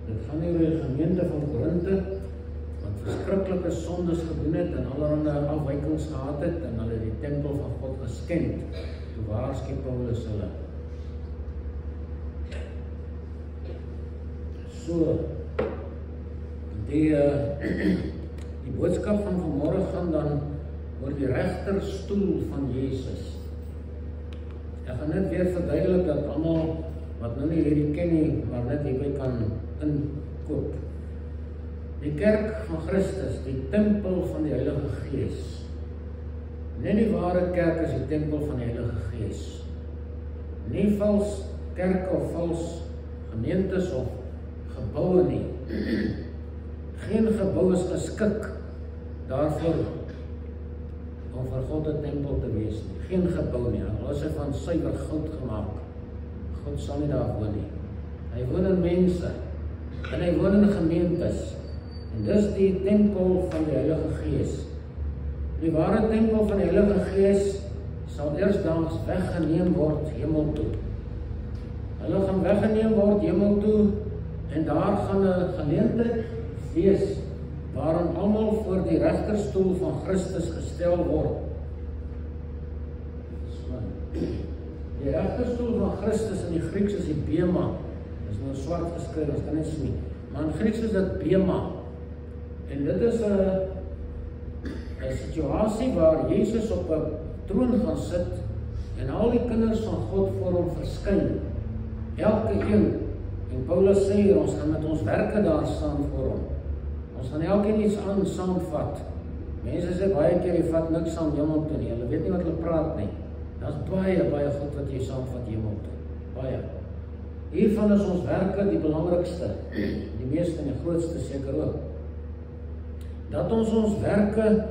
Dit gaan nie oor die gemeente van Korinthe, wat verskriklike sondes gedoen het en allerhande afwykings gehad het en hulle die tempel van God geskend. Toe waarsku Paulus hulle. So, die boodskap van vanmôre gaan dan oor die regterstoel van Jesus. Ek gaan net weer verduidelik dat almal wat nou nie hierdie ken nie, maar net hierby kan inkoop. Die kerk van Christus, die tempel van die Heilige Gees. Net die ware kerk is die tempel van die Heilige Gees. Nie vals kerke of vals gemeentes of geboue nie. Geen gebou is geskik daarvoor om vir God 'n tempel te wees nie. Geen gebou nie. Al is hy van suiwer goud gemaak. God sal nie daar woon nie. Hy woon in mense en hy woon in gemeentes. En dis die tempel van die Heilige Gees. Die ware tempel van die Heilige Gees sal eersdaags weggeneem word hemel toe. Hulle gaan weggeneem word hemel toe en daar gaan 'n geleentheid wees waarin almal voor die regterstoel van Christus gestel word. Die regterstoel van Christus in die Grieks is die bema. Dis nou swart geskryf, ons kan nie sien nie. Maar in Grieks is dit bema. En dit is 'n situasie waar Jesus op 'n troon gaan sit en al die kinders van God voor hom verskyn. Elke een. En Paulus sê, ons gaan met ons werke daar staan voor hom. Ons gaan elkeen iets aan saamvat. Mense sê baie keer, jy vat niks saam hemel toe nie. Hulle weet nie wat hulle praat nie. Daar's baie goed wat jy saamvat hemel toe. Baie. Hiervan is ons werke die belangrikste. Die meeste en die grootste seker ook. Dat ons werke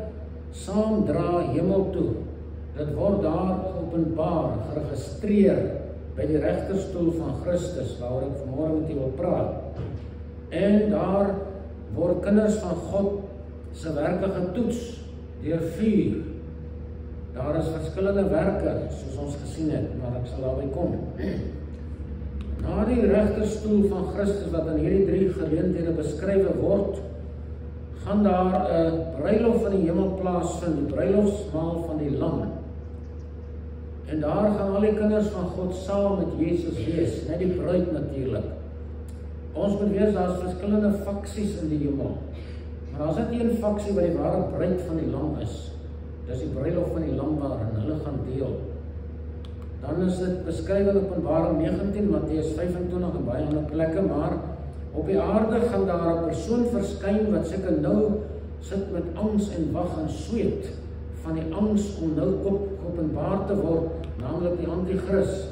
saamdra hemel toe. Dit word daar geopenbaar, geregistreer by die regterstoel van Christus, waaroor ek vanmôre met u wil praat. En daar word kinders van God se werke getoets deur vuur. Daar is verskillende werke, soos ons gesien het, maar ek sal daarby kom. Na die regterstoel van Christus wat in hierdie 3 geleenthede beskrywe word, gaan daar 'n bruilof in die hemel plaasvind, die bruilofsmaal van die lam. En daar gaan al die kinders van God saam met Jesus wees, net die bruid natuurlik. Ons moet weet, daar's verskillende faksies in die hemel. Maar as dit een faksie wat die ware bruid van die lam is, dis die bruilof van die lam waarin hulle gaan deel. Dan is dit beskryf in Openbaring 19, Matteus 25 en baie ander plekke, maar op die aarde gaan daar 'n persoon verskyn wat seker nou sit met angs en wag en sweet van die angs om nou geopenbaar te word, naamlik die Antichrist.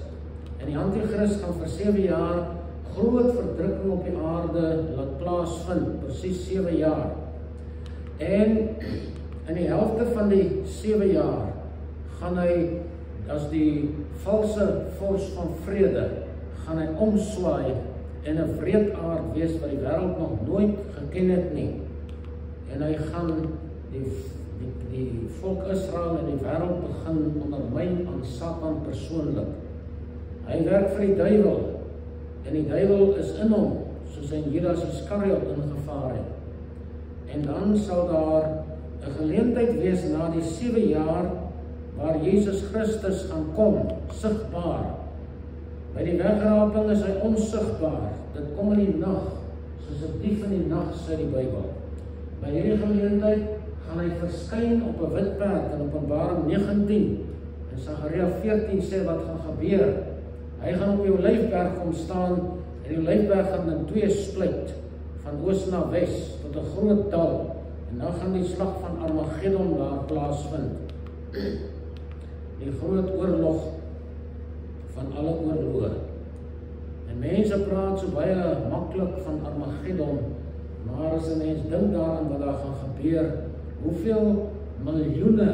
En die Antichrist gaan vir 7 jaar groot verdrukking op die aarde laat plaasvind, presies 7 jaar. En in die helfte van die 7 jaar gaan hy, as die valse vors van vrede, gaan hy omswaai en 'n wreedaard wees wat die wêreld nog nooit geken het nie. En hy gaan die volk Israel en die wêreld begin ondermyn aan Satan persoonlik. Hy werk vir die duiwel en die duiwel is in hom, soos hy in Judas Iskariot ingevaar het. En dan sal daar 'n geleentheid wees na die 7 jaar waar Jesus Christus gaan kom, sigbaar. By die wegraping is hy onsigbaar. Dit kom in die nag, soos 'n dief in die nag, sê die Bybel. By hierdie geleentheid gaan hy verskyn op 'n wit perd in Openbaring 19 en Sagaria 14 sê wat gaan gebeur. Hy gaan op die Olyfberg kom staan en die Olyfberg gaan in 2 split, van oos na wes tot 'n groot dal. En dan gaan die slag van Armageddon daar plaasvind. Die groot oorlog van alle oorloë. En mense praat so baie maklik van Armageddon, maar as 'n mens dink daaraan wat daar gaan gebeur, hoeveel miljoene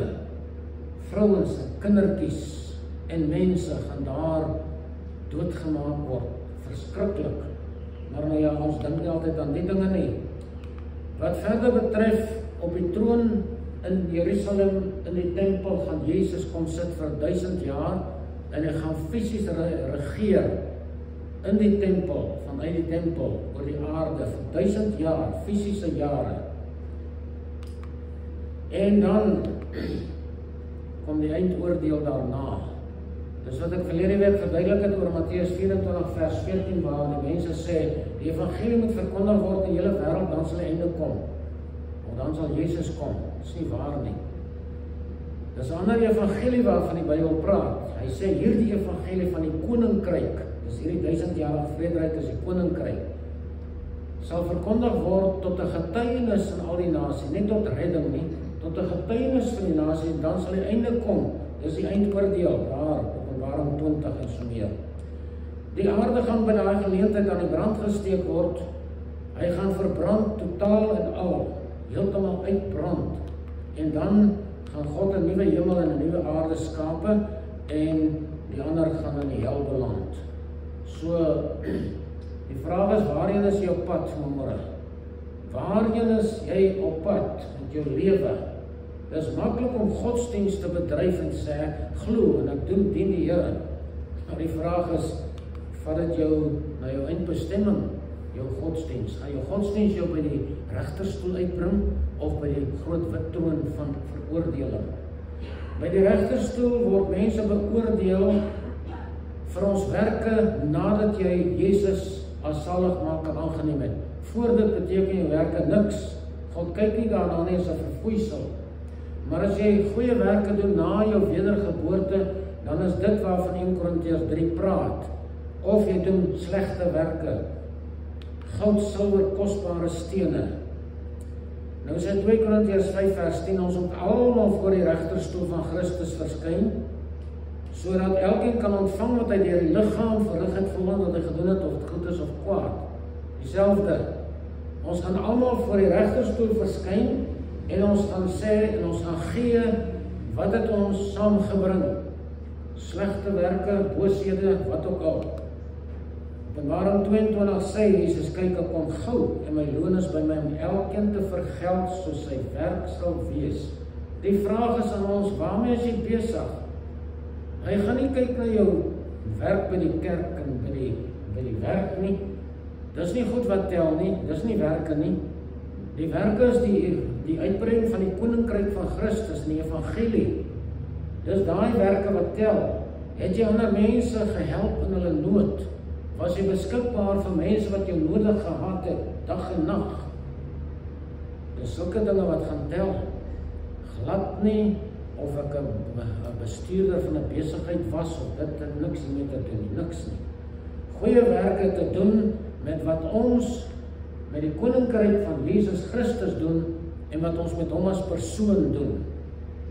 vrouens en kindertjies en mense gaan daar doodgemaak word. Verskriklik. Maar nou ja, ons dink nie altyd aan die dinge nie. Wat verder betref, op die troon in Jerusalem, in die tempel, gaan Jesus kom sit vir 1000 jaar en hy gaan fisies regeer. in die tempel, vanuit die tempel, oor die aarde, vir 1000 jaar, fisiese jare. En dan kom die eindoordeel daarna. Dis wat ek verlede week verduidelik het oor Matteus 24 vers 14, waar die mense sê, die evangelie moet verkondig word in die hele wêreld, dan sal die einde kom. Of dan sal Jesus kom. Dis nie waar nie. Dis 'n ander evangelie waarvan die Bybel praat. Hy sê hierdie evangelie van die koninkryk, dis hierdie 1000-jarige vrederyk is die koninkryk, sal verkondig word tot 'n getuienis in al die nasies, nie tot redding nie, tot 'n getuienis vir die nasies, dan sal die einde kom. Dis die eindoordeel, daar, Openbaring 20 en so meer. Die aarde gaan by daai geleentheid aan die brand gesteek word. Hy gaan verbrand totaal en al, heeltemal uitbrand. En dan gaan God 'n nuwe hemel en 'n nuwe aarde skape en die ander gaan in die hel beland. So, die vraag is, waarheen is jy op pad vanmôre? Waarheen is jy op pad met jou lewe? Dit is maklik om godsdienst te bedryf en sê, glo en ek dien die Here. Maar die vraag is, vat dit jou na jou eindbestemming, jou godsdienst? Gaan jou godsdienst jou by die regterstoel uitbring of by die groot wit troon van veroordeling? By die regterstoel word mense beoordeel vir ons werke nadat jy Jesus as saligmaker aangeneem het. Voor dit beteken jou werke niks. God kyk nie daarna nie as 'n verfoeisel. Maar as jy goeie werke doen na jou wedergeboorte, dan is dit waarvan 1 Korintiërs 3 praat. Of jy doen slegte werke, goud, silwer, kosbare stene. Nou sê 2 Korintiërs 5 vers 10, ons moet almal voor die regterstoel van Christus verskyn, sodat elkeen kan ontvang wat hy deur die liggaam verrig het, volgens wat hy gedoen het, of het goed is of kwaad. Dieselfde. Ons gaan almal voor die regterstoel verskyn, en ons gaan sê, en ons gaan gee, wat het ons saamgebring? Slegte werke, booshede, wat ook al. Openbaring 22 sê, Jesus, kyk, ek kom gou, en my loon is by my om elkeen te vergeld, soos sy werk sal wees. Die vraag is aan ons, waarmee is jy besig? Hy gaan nie kyk na jou werk by die kerk, en by die werk nie. Dis nie goed wat tel nie, dis nie werke nie. Die werke is die uitbreiding van die koninkryk van Christus in die evangelie. Dis daai werke wat tel. Het jy ander mense gehelp in hulle nood? Was jy beskikbaar vir mense wat jou nodig gehad het, dag en nag? Dis sulke dinge wat gaan tel. Glad nie of ek 'n bestuurder van 'n besigheid was of dit het niks hiermee te doen nie, niks nie. Goeie werke te doen met wat ons met die koninkryk van Jesus Christus doen en wat ons met hom as persoon doen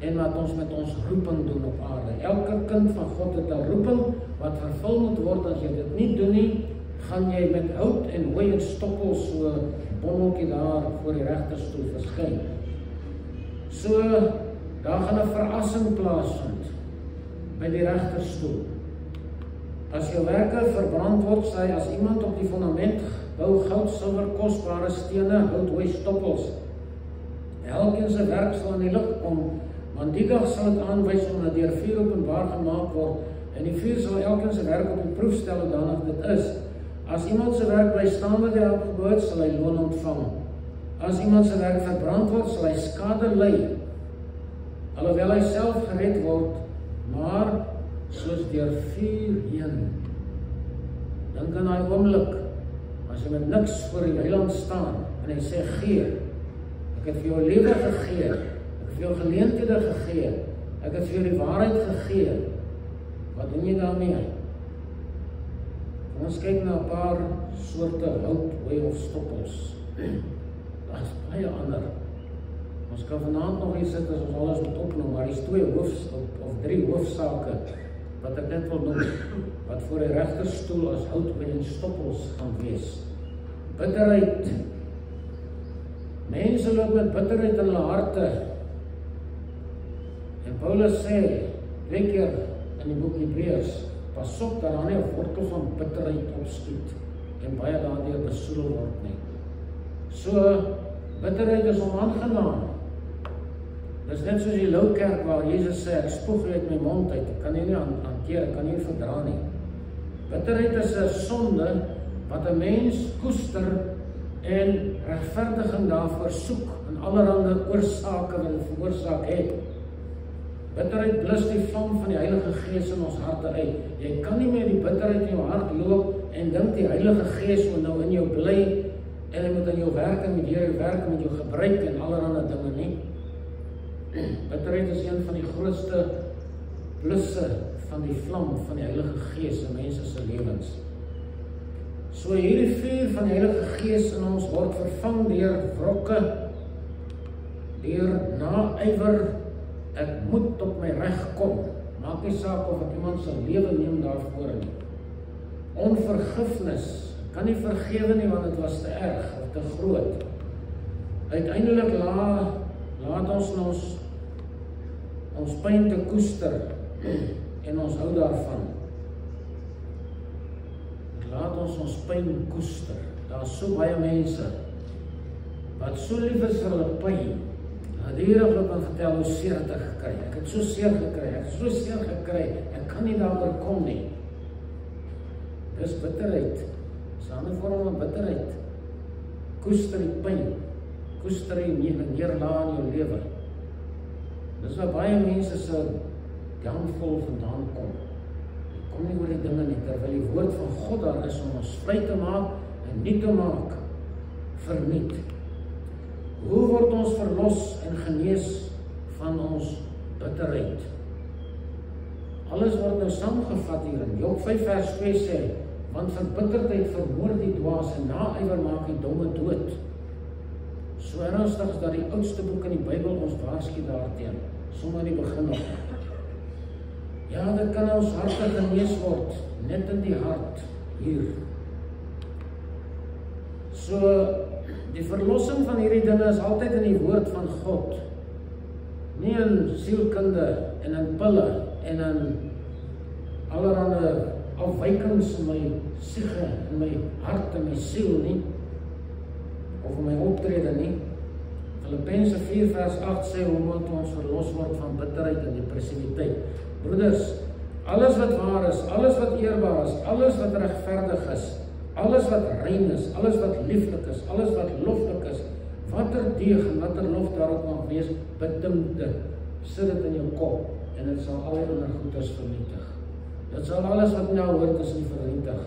en wat ons met ons roeping doen op aarde. Elke kind van God het 'n roeping wat vervul moet word. As jy dit nie doen nie, gaan jy met hout en hooi en stoppels so bonneltjie daar voor die regterstoel verskyn. So, daar gaan 'n verrassing plaasvind by die regterstoel. As jou werke verbrand word, sê as iemand op die fundament bou, goud, silwer, kosbare stene, hout, hooi, stoppels. Elkeen se werk sal in die lig kom, want die dag sal dit aanwys omdat deur vuur openbaar gemaak word, en die vuur sal elkeen se werk op die proef stel en dan dit is. As iemand se werk bly staan wat hy opgebou het, sal hy loon ontvang. As iemand se werk verbrand word, sal hy skade ly, alhoewel hy self gered word, maar soos deur vuur heen. Dink aan daai oomblik, as jy met niks voor die heiland staan, en hy sê, gee, ek het vir jou lewe gegee, ek het vir jou geleenthede gegee, ek het vir jou die waarheid gegee, wat doen jy daarmee? Kom ons kyk na 'n paar soorte hout, hooi of stoppels. Daar is baie ander. Ons kan vanaand nog hier sit as ons alles moet opnoem, maar die 3 hoofsake wat ek net wil noem, wat voor die regterstoel as hout, hooi en stoppels gaan wees. Bitterheid. Mense loop met bitterheid in hulle harte. En Paulus sê 2 keer in die boek Hebreërs, pas op dat daar nie 'n wortel van bitterheid opskiet en baie daardeur besoedel word nie. So, bitterheid is onaangenaam. Dis net soos die Loukerk waar Jesus sê, ek spoeg uit my mond uit, ek kan nie hanteer, ek kan nie verdra nie. Bitterheid is 'n sonde wat 'n mens koester en regverdiging daarvoor soek en allerlei oorsake wat dit veroorsaak het. Bitterheid blus die vlam van die Heilige Gees in ons harte uit. Jy kan nie met die bitterheid in jou hart loop en dink die Heilige Gees moet nou in jou bly en hy moet aan jou werk en met jou werk met jou gebruik en allerlei dinge nie. Bitterheid is een van die grootste blusse van die vlam van die Heilige Gees in mense se lewens. So hierdie vuur van die Heilige Gees in ons word vervang deur wrokke, deur naaiwer. Ek moet op my reg kom. Maak nie saak of ek iemand se lewe neem daarvoor nie. Onvergifnis. Kan nie vergewe nie want dit was te erg of te groot. Uiteindelik laat ons pyn te koester en ons hou daarvan. Laat ons pyn koester. Daar is so baie mense wat so lief is vir hulle pyn. Gedurig loop en vertel hoe seer het ek gekry. Ek het so seer gekry, ek kan nie daaroor kom nie. Dis bitterheid. Dis 'n ander vorm van bitterheid. Koester die pyn. Koester die neerlaag in jou lewe. Dis waar baie mense se downfall vandaan kom. Kom nie oor die dinge nie, terwyl die woord van God daar is om ons vry te maak en nie te maak verniet. Hoe word ons verlos en genees van ons bitterheid? Alles word nou saamgevat hierin. Job 5 vers 2 sê, want verbitterdheid vermoord die dwaas en naaiwer maak die domme dood. So ernstig is dat die oudste boek in die Bybel ons waarsku daarteen, sommer in die begin nog. Ja, dit kan ons harte genees word, net in die hart, hier. So, die verlossing van hierdie dinge is altyd in die woord van God. Nie in sielkunde en in pille en in allerhande afwykings in my siege, in my hart en my siel nie, of in my optrede nie. Filippense 4 vers 8 sê, hoe moet ons verlos word van bitterheid en depressiviteit. Broeders, alles wat waar is, alles wat eerbaar is, alles wat regverdig is, alles wat rein is, alles wat lieflik is, alles wat loflik is, watter deeg en watter lof daarop mag wees, bedink dit, sit dit in jou kop, en dit sal al die ander goeders vernietig. Dit sal alles wat nou hoort is nie vernietig.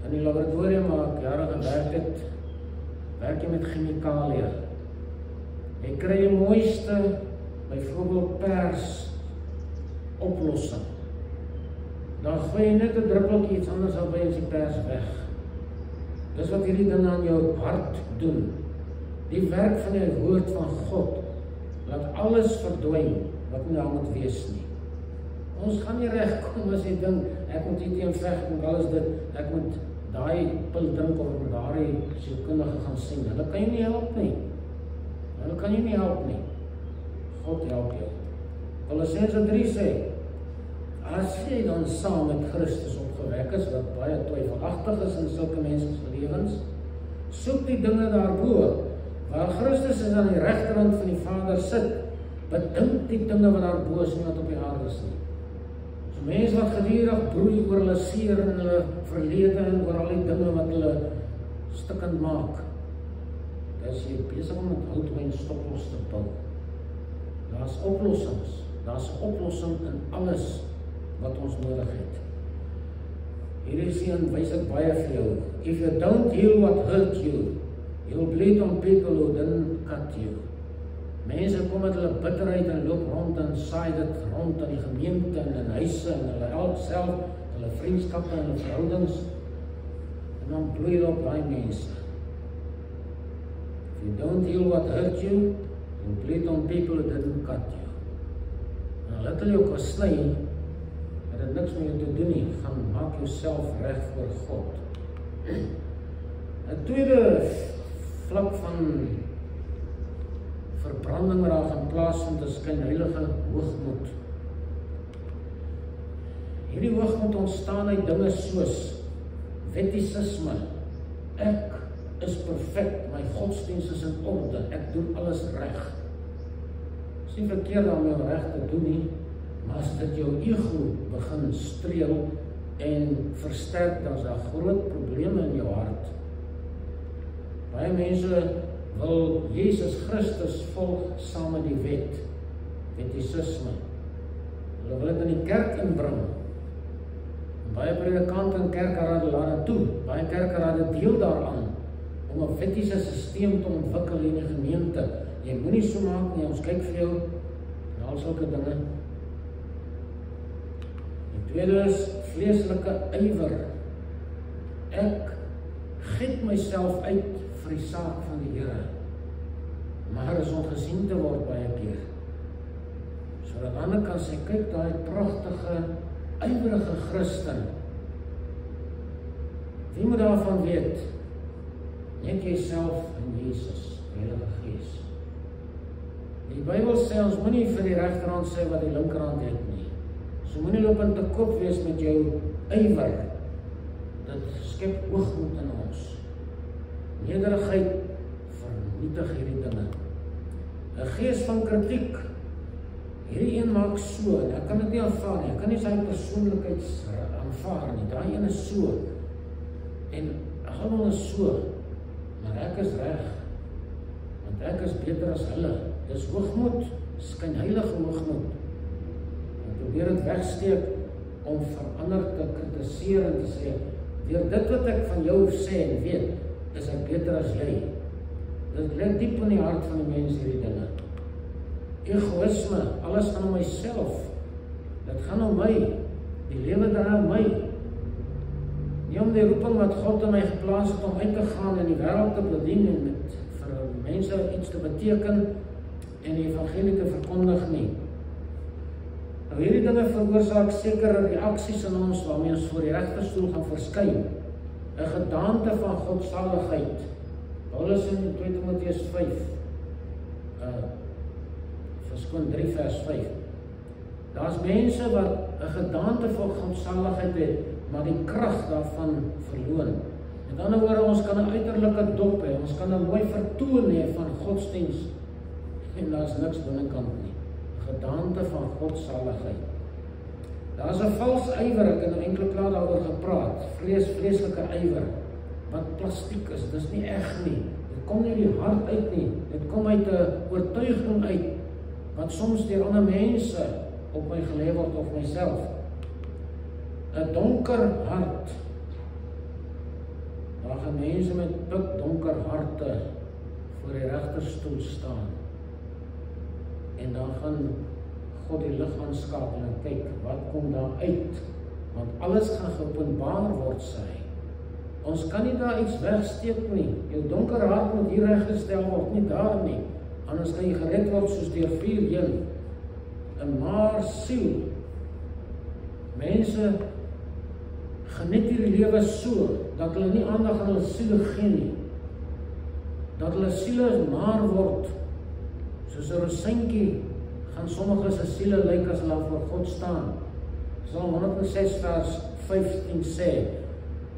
In die laboratorium waar ek jare gewerk het, werk jy met chemikalie. Jy kry die mooiste, byvoorbeeld pers oplossing. Dan gooi jy net 'n druppeltjie iets anders al by en die pers weg. Dis wat hierdie dinge aan jou hart doen. Die werk van die woord van God laat alles verdwyn wat nie daar moet wees nie. Ons gaan nie regkom as jy dink ek moet hier teen veg, ek moet alles dit, ek moet daai pil drink of met daai sielkundige gaan sien. Hulle kan jou nie help nie. Hulle kan jou nie help nie. God help jou. Kolossense 3 sê, as jy dan saam met Christus opgewek is, wat baie twyfelagtig is in sulke mense se lewens, soek die dinge daarbo, waar Christus is aan die regterhand van die Vader sit, bedink die dinge wat daarbo is, nie wat op die aarde is nie. So mense wat gedurig broei oor hulle seer en hulle verlede en oor al die dinge wat hulle stikkend maak, dis jy besig om met houtwynstoppels te bou. Daar's oplossings. Daar's 'n oplossing in alles wat ons nodig het. Hierdie seën wys ek baie vir jou. If you don't heal what hurt you, you'll bleed on people who didn't cut you. Mense kom met hulle bitterheid en loop rond en saai dit rond in die gemeente en in huise en hulle self, hulle vriendskappe en hulle verhoudings, en dan bloei hulle op daai mense. If you don't heal what hurt you, you'll bleed on people who didn't cut you. En laat hulle jou gesny, het dit niks met jou te doen nie, gaan maak jouself reg voor God. 'n tweede vlak van verbranding wat daar gaan plaasvind is skynheilige hoogmoed. Hierdie hoogmoed ontstaan uit dinge soos wettisisme. Ek is perfek, my godsdienst is in orde, ek doen alles reg. Dis nie verkeerd om jou reg te doen nie, Maar as dit jou ego begin streel en versterk, dan is daar groot probleme in jou hart. Baie mense wil Jesus Christus volg saam met die wetisisme. Hulle wil dit in die kerk inbring. Baie predikante en kerkraad laat dit toe. Baie kerkrade deel daaraan om 'n wettiese stelsel te ontwikkel in die gemeente. Jy moenie so maak nie, ons kyk vir jou en al sulke dinge. Die tweede is vleeslike ywer. Ek giet myself uit vir die saak van die Here, maar is ongesien te word baie keer. Sodat ander kan sê, kyk daai pragtige, ywerige Christen. Wie moet daarvan weet? Net jyself en Jesus, die Heilige Gees. Die Bybel sê, ons moenie vir die regterhand sê wat die linkerhand het nie. So moenie loop in te koop wees met jou ywer. Dit skep hoogmoed in ons. Nederigheid vernietig hierdie dinge. 'n gees van kritiek. Hierdie een maak so, en ek kan dit nie aanvaar nie. Ek kan nie sy persoonlikheid aanvaar nie. Daai een is so. En almal is so. Maar ek is reg. Want ek is beter as hulle. Dis hoogmoed, skynheilige hoogmoed. Ek probeer dit wegsteek om verander te kritiseer en te sê, deur dit wat ek van jou sê en weet, is ek beter as jy. Dit lê diep in die hart van die mens hierdie dinge. Egoïsme, alles gaan om myself. Dit gaan om my. Die lewe draai om my. Nie om die roeping wat God in my geplaas het om uit te gaan en die wêreld te bedien en met vir mense iets te beteken en die evangelie te verkondig nie. Nou hierdie dinge veroorsaak sekere reaksies in ons waarmee ons voor die regterstoel gaan verskyn. 'n gedaante van godsaligheid. Paulus in 2 Timoteus 5, verskoon 3 vers 5. Daar's mense wat 'n gedaante van godsaligheid het, maar die krag daarvan verloon. Met ander woorde, ons kan 'n uiterlike dop hê, ons kan 'n mooi vertoon hê van godsdiens, en daar's niks binnekant nie. Gedaante van godsaligheid. Daar's 'n vals ywer, ek het nou enkele klaar daaroor gepraat, vleeslike ywer, wat plastiek is, dit is nie eg nie, dit kom nie die hart uit nie, dit kom uit 'n oortuiging uit, wat soms deur ander mense op my gelê word of myself. 'n donker hart, daar gaan mense met donker harte voor die regterstoel staan, en dan gaan God die lig aanskakel en kyk, wat kom daar uit? Want alles gaan geopenbaar word, sê hy. Ons kan nie daar iets wegsteek nie. Jou donker hart moet hier reggestel word, nie daar nie. Anders kan jy gered word soos deur vuur heen. 'n maar siel. Mense geniet hierdie lewe so, dat hulle nie aandag aan hulle siele gee nie. Dat hulle siele maar word, soos 'n rosientjie, gaan sommige se siele lyk as hulle voor God staan. Psalm 106 vers 15 sê,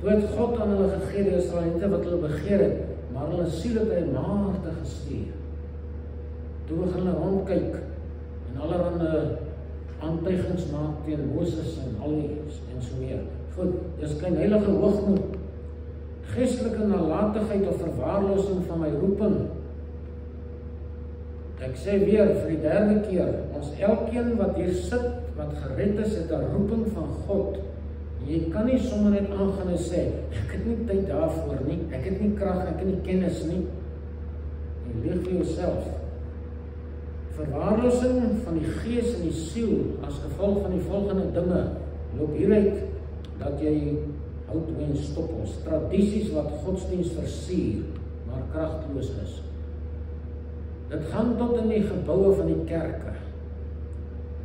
toe het God aan hulle gegee die Israeliete wat hulle begeer het, maar hulle siele het hy maar te gestuur. Toe begin hulle rondkyk en allerhande aantuigings maak teen Moses en al die en so meer. Goed, dis geen heilige hoogmoed, geestelike nalatigheid of verwaarlosing van my roeping. Ek sê weer vir die derde keer, ons elkeen wat hier sit, wat gered is, het 'n roeping van God. Jy kan nie sommer net aangaan en sê, ek het nie tyd daarvoor nie, ek het nie krag, ek het nie kennis nie. Jy leef vir jouself. Verwaarlosing van die gees en die siel as gevolg van die volgende dinge loop hieruit dat jy houtwynstoppels, tradisies wat godsdienst versier, maar kragteloos is. Dit gaan tot in die geboue van die kerke.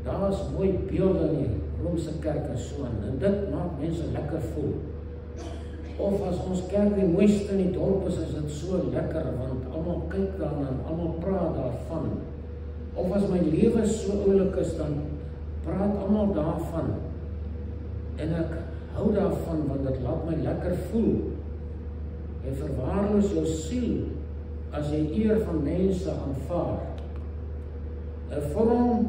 Daar is mooi beelde in die Romeinse kerk en so aan, en dit maak mense lekker voel. Of as ons kerk die mooiste in die dorp is dit so lekker, want almal kyk daarna en almal praat daarvan. Of as my lewe so oulik is, dan praat almal daarvan. En ek hou daarvan, want dit laat my lekker voel. Jy verwaarloos jou siel, as jy eer van mense aanvaar. 'n vorm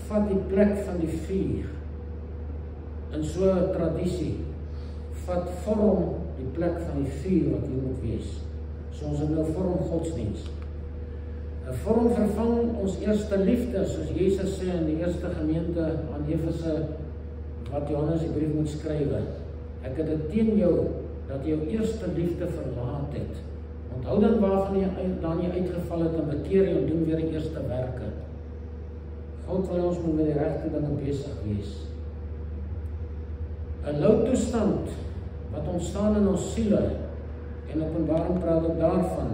vat die plek van die vuur. In so 'n tradisie, vat vorm die plek van die vuur wat hier moet wees. So ons het nou vorm godsdienst. 'n Vorm vervang ons eerste liefde, soos Jesus sê in die eerste gemeente aan Efese, wat Johannes die brief moet skrywe. Ek het dit teen jou, dat jy jou eerste liefde verlaat het. Onthou dan waarvan jy dan jy uitgeval het en bekeer jy en doen weer die eerste werke. God wil ons moet met die regte dinge besig wees. 'n Lou toestand wat ontstaan in ons siele, en Openbaring praat ook daarvan,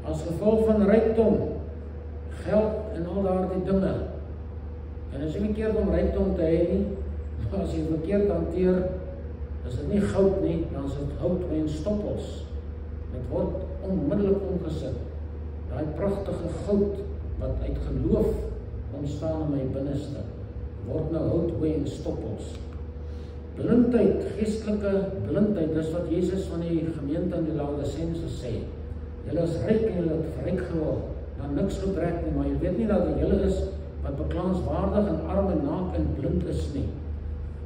as gevolg van rykdom, geld en al daardie dinge. En as jy verkeerd om rykdom te hê nie, maar as jy verkeerd hanteer, is dit nie goud nie, dan is dit hout en stoppels. Dit word onmiddellik omgesit. Daai pragtige goud wat uit geloof ontstaan in my binneste, word nou hout en stoppels. Blindheid, geestelike blindheid, dis wat Jesus van die gemeente in die Laodicense sê. Julle is ryk en julle het ryk geword, dan niks gebrek nie, maar jy weet nie dat julle is wat beklaanswaardig en arm en naak en blind is nie.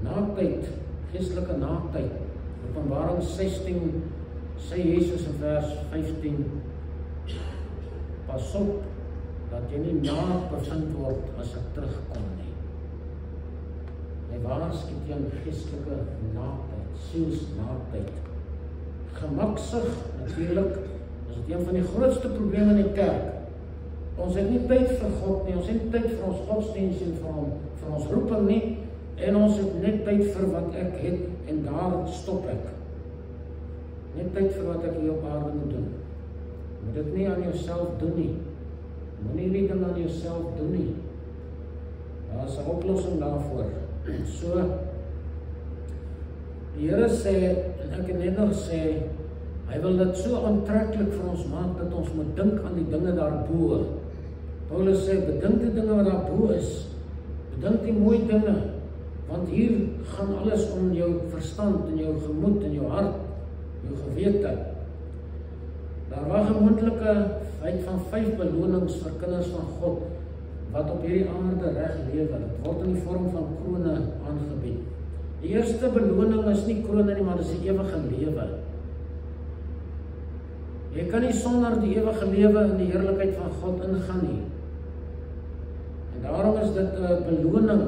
Naaktheid, geestelike naaktheid. Openbaring 16 sê Jesus in vers 15, pas op dat jy nie naak bevind word as ek terugkom nie. Hy waarsku teen geestelike naaktheid, sielsnaaktheid. Gemaksig, natuurlik, is dit een van die grootste probleme in die kerk. Ons het nie tyd vir God nie, ons het nie tyd vir ons godsdienst en vir ons roeping nie, en ons het net tyd vir wat ek het, en daar stop ek. Net tyd vir wat ek hier op aarde moet doen. Moet dit nie aan jouself doen nie. Moenie die ding aan jouself doen nie. Daar is 'n oplossing daarvoor. So, die Here sê, en ek het net nog sê, hy wil dit so aantreklik vir ons maak, dat ons moet dink aan die dinge daarbo. Paulus sê, bedink die dinge wat daarbo is, bedink die mooi dinge, want hier gaan alles om jou verstand, en jou gemoed, en jou hart, jou gewete. Daar wag 'n moontlike feit van 5 belonings vir kinders van God, wat op hierdie aarde reg lewe. Dit word in die vorm van krone aangebied. Die eerste beloning is nie krone nie, maar dis die ewige lewe. Jy kan nie sonder die ewige lewe in die heerlikheid van God ingaan nie. En daarom is dit 'n beloning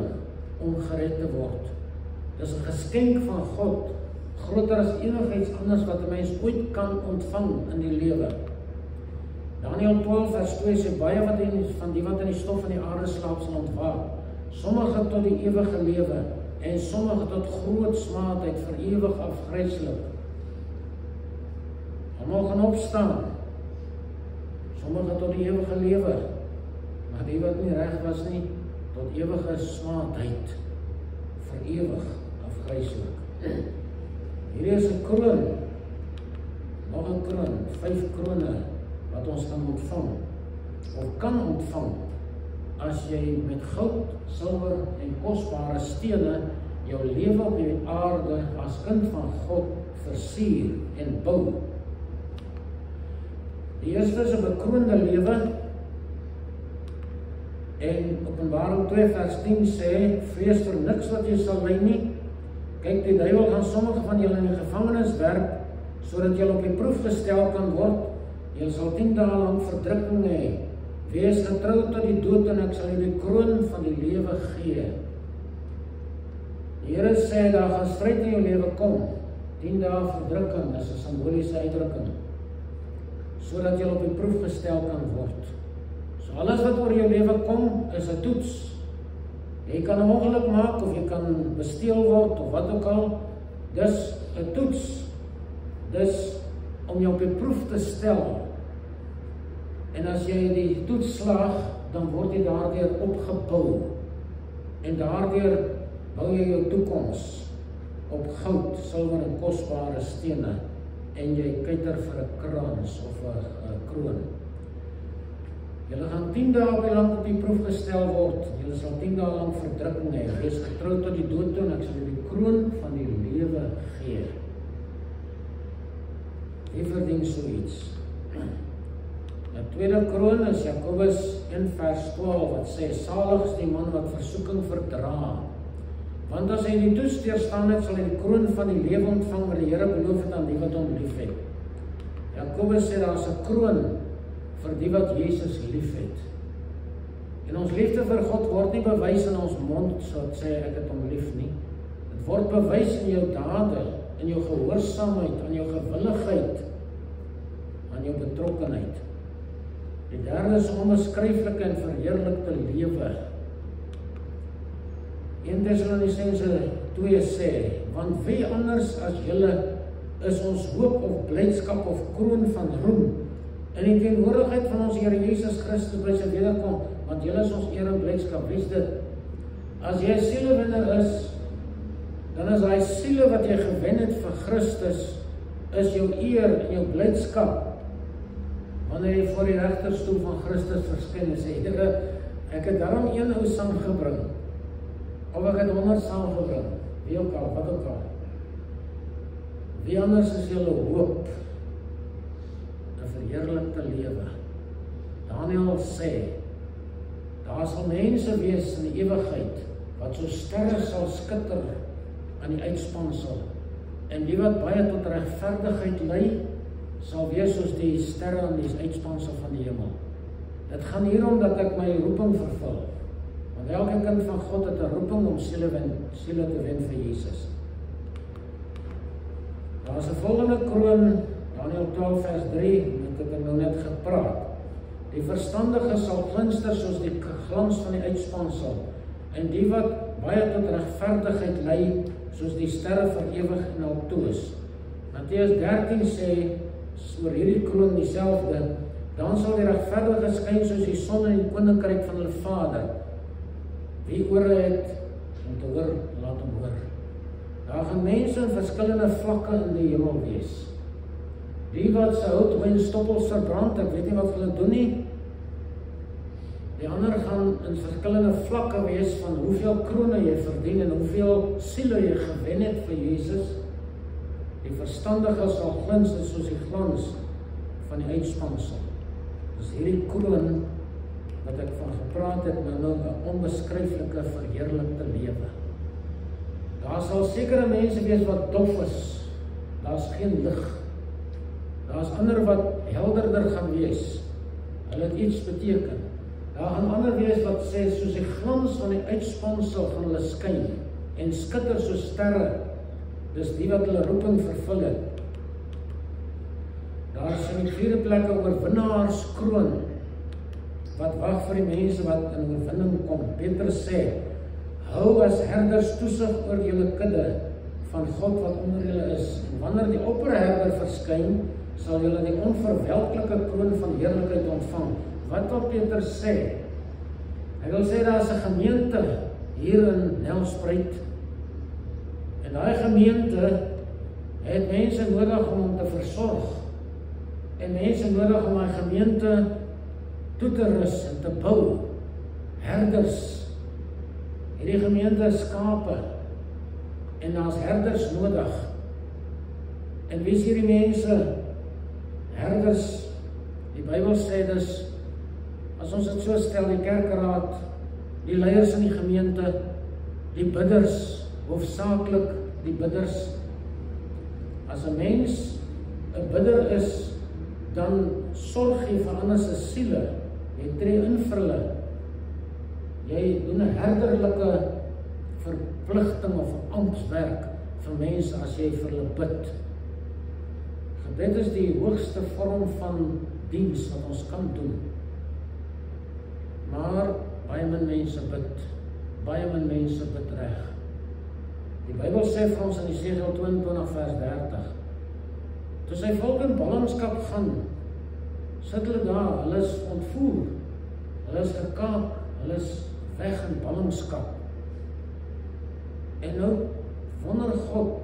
om gered te word. Dis 'n geskenk van God, groter as enigiets anders wat 'n mens ooit kan ontvang in die lewe. Daniël 12 vers 2 sê, baie van die wat in die stof van die aarde slaap sal ontwaak, sommige tot die ewige lewe, en sommige tot groot smaadheid vir ewig afgryslik. Almal gaan opstaan, sommige tot die ewige lewe, maar die wat nie reg was nie, tot ewige smaadheid vir ewig afgryslik. Hierdie is 'n kroon, nog 'n kroon, 5 krone, wat ons kan ontvang, of kan ontvang, as jy met goud, silwer en kosbare stene jou lewe op die aarde as kind van God versier en bou. Die eerste is 'n bekroonde lewe, en Openbaring 2 vers 10 sê, vrees vir niks wat jy sal ly nie. Kyk, die duiwel gaan sommige van julle in die gevangenis werp, sodat julle op die proef gestel kan word. Julle sal 10 dae lang verdrukking hê. Wees getrou tot die dood en ek sal julle die kroon van die lewe gee. Die Here sê, daar gaan stryd in jou lewe kom. 10 dae verdrukking is 'n simboliese uitdrukking, sodat jy op die proef gestel kan word. So alles wat oor jou lewe kom, is 'n toets. Jy kan 'n ongeluk maak, of jy kan besteel word, of wat ook al. Dis 'n toets. Dis om jou op die proef te stel. En as jy die toets slaag, dan word jy daardeur opgebou. En daardeur bou jy jou toekoms op goud, silwer en kosbare stene. En jy kyker vir 'n krans of 'n kroon. Julle gaan 10 dae lank op die proef gestel word. Julle sal 10 dae lank verdrukking hê. Wees getrou tot die dood toe en ek sal julle die kroon van die lewe gee. Wie verdien so iets? 'n tweede kroon is Jakobus 1 vers 12 wat sê, salig is die man wat versoeking verdra. Want as hy die toets deurstaan het, sal hy die kroon van die lewe ontvang wat die Here beloof het aan die wat hom liefhet. Jakobus sê daar is 'n kroon vir die wat Jesus liefhet. En ons liefde vir God word nie bewys in ons mond, so wat sê ek het hom lief nie. Dit word bewys in jou dade, in jou gehoorsaamheid, aan jou gewilligheid, aan jou betrokkenheid. Die derde is onbeskryflike en verheerlikte lewe. 1 Tessalonisense 2 sê, want wie anders as julle is ons hoop of blydskap of kroon van roem in die teenwoordigheid van ons Here Jesus Christus by sy wederkom, want julle is ons eer en blydskap. Wie is dit? As jy 'n sielewenner is, dan is daai siele wat jy gewen het vir Christus, is jou eer en jou blydskap. Wanneer jy voor die regterstoel van Christus verskyn en sê, Here, ek het daarom een ou sang gebring, of ek het 100 saamgebring, wie ook al, wat ook al. Wie anders is julle hoop, 'n verheerlikte lewe. Daniël sê, daar sal mense wees in die ewigheid, wat so sterre sal skitter aan die uitspansel, en die wat baie tot regverdigheid lei, sal wees soos die sterre aan die uitspansel van die hemel. Dit gaan hierom dat ek my roeping vervul. Want elke kind van God het 'n roeping om siele te wen vir Jesus. Daar is 'n volgende kroon, Daniël 12 vers 3, met ek nou net gepraat. Die verstandige sal glinster soos die glans van die uitspansel, en die wat baie tot regverdigheid lei, soos die sterre vir ewig en altoos. Matteus 13 sê, oor hierdie kroon dieselfde, dan sal die regverdige skyn soos die son in die koninkryk van hulle Vader. Wie ore het om te hoor, laat hom hoor. Daar gaan mense in verskillende vlakke in die hemel wees. Die wat se hout en stoppels verbrand, ek weet nie wat hulle doen nie. Die ander gaan in verskillende vlakke wees van hoeveel krone jy verdien en hoeveel siele jy gewen het vir Jesus. Die verstandige sal glinster soos die glans van die uitspansel. Dus hierdie kroon wat ek van gepraat het, nou 'n onbeskryflike verheerlikte lewe. Daar sal sekere mense wees wat dof is. Daar's geen lig. Daar's ander wat helderder gaan wees. Hulle het iets beteken. Daar gaan ander wees wat sê soos die glans van die uitspansel gaan hulle skyn en skitter soos sterre. Dis die wat hulle roeping vervul het. Daar is in die vierde plek 'n oorwinnaarskroon wat wag vir die mense wat in oorwinning kom. Petrus sê, hou as herders toesig oor julle kudde van God wat onder julle is. En wanneer die opperherder verskyn, sal julle die onverwelklike kroon van heerlikheid ontvang. Wat wil Petrus sê? Hy wil sê daar is 'n gemeente hier in Nelspruit. En daai gemeente het mense nodig om hom te versorg. En mense nodig om daai gemeente toe te rus en te bou. Herders. Hierdie gemeente is skape. En daar's herders nodig. En wie is hierdie mense? Herders. Die Bybel sê dus, as ons dit so stel, die kerkraad, die leiers in die gemeente, die bidders, hoofsaaklik die bidders. As 'n mens 'n bidder is, dan sorg jy vir ander se siele. Jy tree in vir hulle. Jy doen 'n herderlike verpligting of amptswerk vir mense as jy vir hulle bid. Gebed is die hoogste vorm van diens wat ons kan doen. Maar baie min mense bid. Baie min mense bid reg. Die Bybel sê vir ons in Jesaja 22 vers 30. Toe sy volk in ballingskap gaan, sit hulle daar, hulle is ontvoer, hulle is gekaap, hulle is weg in ballingskap. En nou wonder God,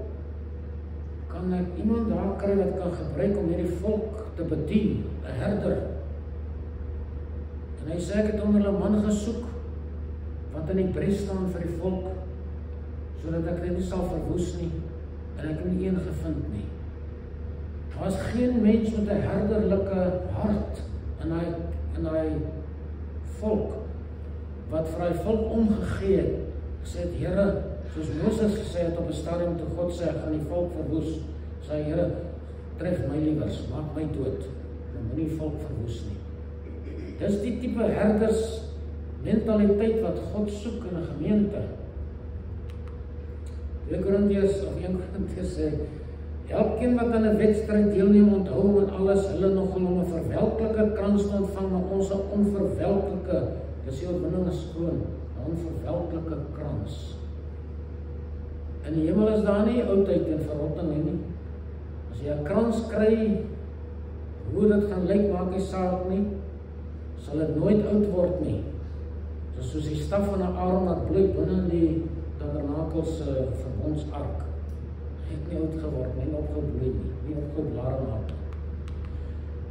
kan ek iemand daar kry wat kan gebruik om hierdie volk te bedien, 'n herder. En hy sê ek het onder hulle man gesoek, wat in die bres staan vir die volk, sodat ek dit nie sal verwoes nie, en ek het nie een gevind nie. Daar is geen mens met 'n herderlike hart in daai volk, wat vir hy volk omgegee het, gesê het, Here, soos Moses gesê het op 'n stadium toe God sê, ek gaan die volk verwoes, sê hy, Here, tref my liewers, maak my dood, maar moenie die volk verwoes nie. Dis die tipe herders mentaliteit wat God soek in 'n gemeente. 2 Korintiërs of 1 Korintiërs sê, elkeen wat aan 'n wedstryd deelneem, onthou in alles, hulle nogal om 'n verwelklike krans te ontvang, maar ons 'n onverwelklike, dis die oorwinning is skoon, 'n onverwelklike krans. In die hemel is daar nie oudheid en verrotting nie. As jy 'n krans kry, hoe dit gaan lyk, maak nie saak nie, sal dit nooit oud word nie. Dis soos die staf van 'n Aaron wat bloei binne in die tabernakel se verbondsark. Hy het nie oud geword nie, opgebloei nie opgeblaar maak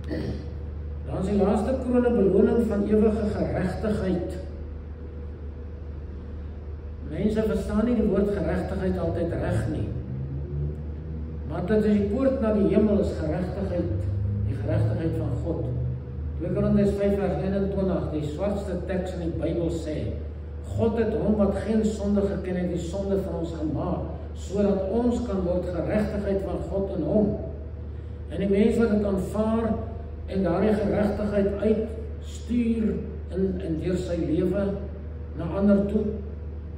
nie. Dan is die laaste kroon 'n beloning van ewige geregtigheid. Mense verstaan nie die woord geregtigheid altyd reg nie. Maar dit is die poort na die hemel is geregtigheid, die geregtigheid van God. 2 Korintiërs 5 vers 21, die swartste teks in die Bybel sê, God het hom wat geen sonde geken het, die sonde van ons gemaak, sodat ons kan word geregtigheid van God in hom. En die mens wat dit aanvaar en daardie geregtigheid uitstuur in deur sy lewe na ander toe,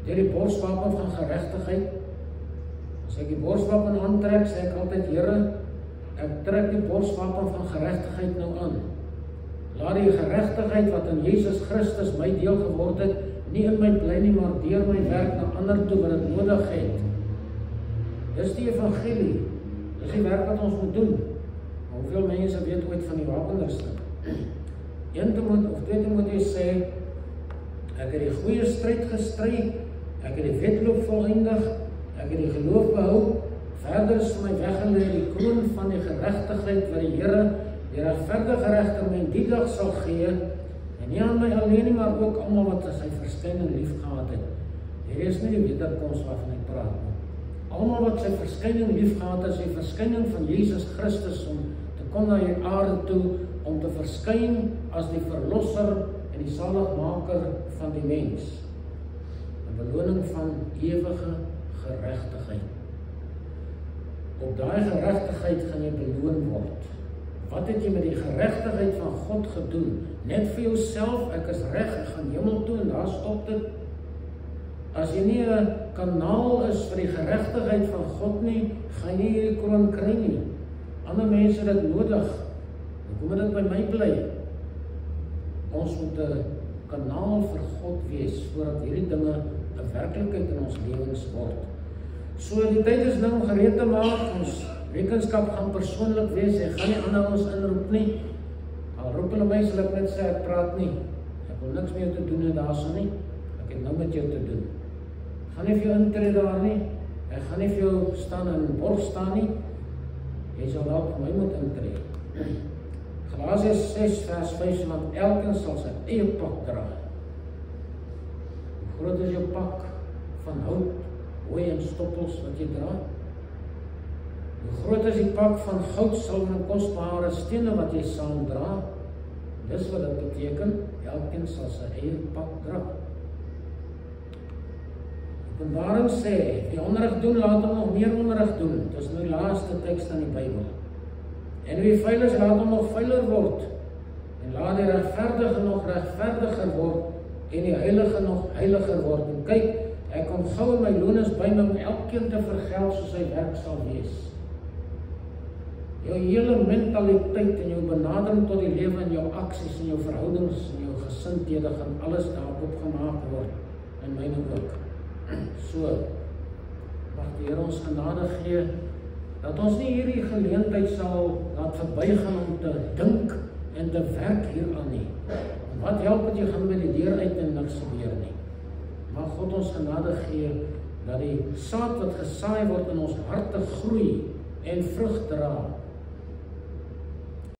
deur die borswapen van geregtigheid. As ek die borswapen aantrek, sê ek altyd, Here, ek trek die borswapen van geregtigheid nou aan. Laat die geregtigheid wat in Jesus Christus my deel geword het, nie in my bly nie, maar deur my werk na ander toe wat dit nodig het. Dis die evangelie. Dis die werk wat ons moet doen. Maar hoeveel mense weet ooit van die wapenrusting? 1 of 2 Timoteus sê, ek het die goeie stryd gestry, ek het die wedloop volëindig, ek het die geloof behou, verder is vir my weggelê die kroon van die geregtigheid wat die Here, die regverdige regter, my die dag sal gee, en nie aan my alleen nie, maar ook almal wat sy verskyning lief gehad het. Hier is nie die wederkoms waarvan ek praat nie. Almal wat sy verskyning lief gehad het, sy verskyning van Jesus Christus om te kom na die aarde toe, om te verskyn as die verlosser en die saligmaker van die mens. 'n beloning van ewige geregtigheid. Op daai geregtigheid gaan jy beloon word. Wat het jy met die geregtigheid van God gedoen? Net vir jouself, ek is reg, ek gaan hemel toe en daar stop dit. As jy nie 'n kanaal is vir die geregtigheid van God nie, gaan jy nie hierdie kroon kry nie. Ander mense het dit nodig. Hoe moet dit by my bly? Ons moet 'n kanaal vir God wees, voordat hierdie dinge 'n werklikheid in ons lewens word. So die tyd is nou om gereed te maak, ons rekenskap gaan persoonlik wees, ek gaan nie ander ons inroep nie. Al roep hulle my, sal ek net sê, ek praat nie. Ek wil niks meer te doen daarso nie. Ek het nou met jou te doen. Ek gaan nie vir jou intree daar nie. Ek gaan nie vir jou staan en borg staan nie. Jy sal dalk vir my moet intree. Galasiërs 6 vers 5, want elkeen sal sy eie pak dra. Hoe groot is jou pak van hout, hooi en stoppels wat jy dra? Hoe groot is die pak van goud, silwer en kosbare stene wat jy saam dra? Dis wat dit beteken, elkeen sal sy eie pak dra. Openbaring sê, die onderrig doen, laat hom nog meer onderrig doen. Dis nou die laaste teks in die Bybel. En wie vuil is, laat hom nog vuiler word. En laat die regverdige nog regverdiger word, en die heilige nog heiliger word. En kyk, ek kom gou en my loon is by my om elkeen te vergeld soos sy werk sal wees. Jou hele mentaliteit en jou benadering tot die lewe en jou aksies en jou verhoudings en jou gesindhede gaan alles daarop gemaak word, en myne ook. So, mag die Here ons genade gee, dat ons nie hierdie geleentheid sal laat verbygaan om te dink en te werk hieraan nie. Wat help het jy gaan by die deur uit en niks gebeur nie. Mag God ons genade gee, dat die saad wat gesaai word in ons harte groei en vrug dra,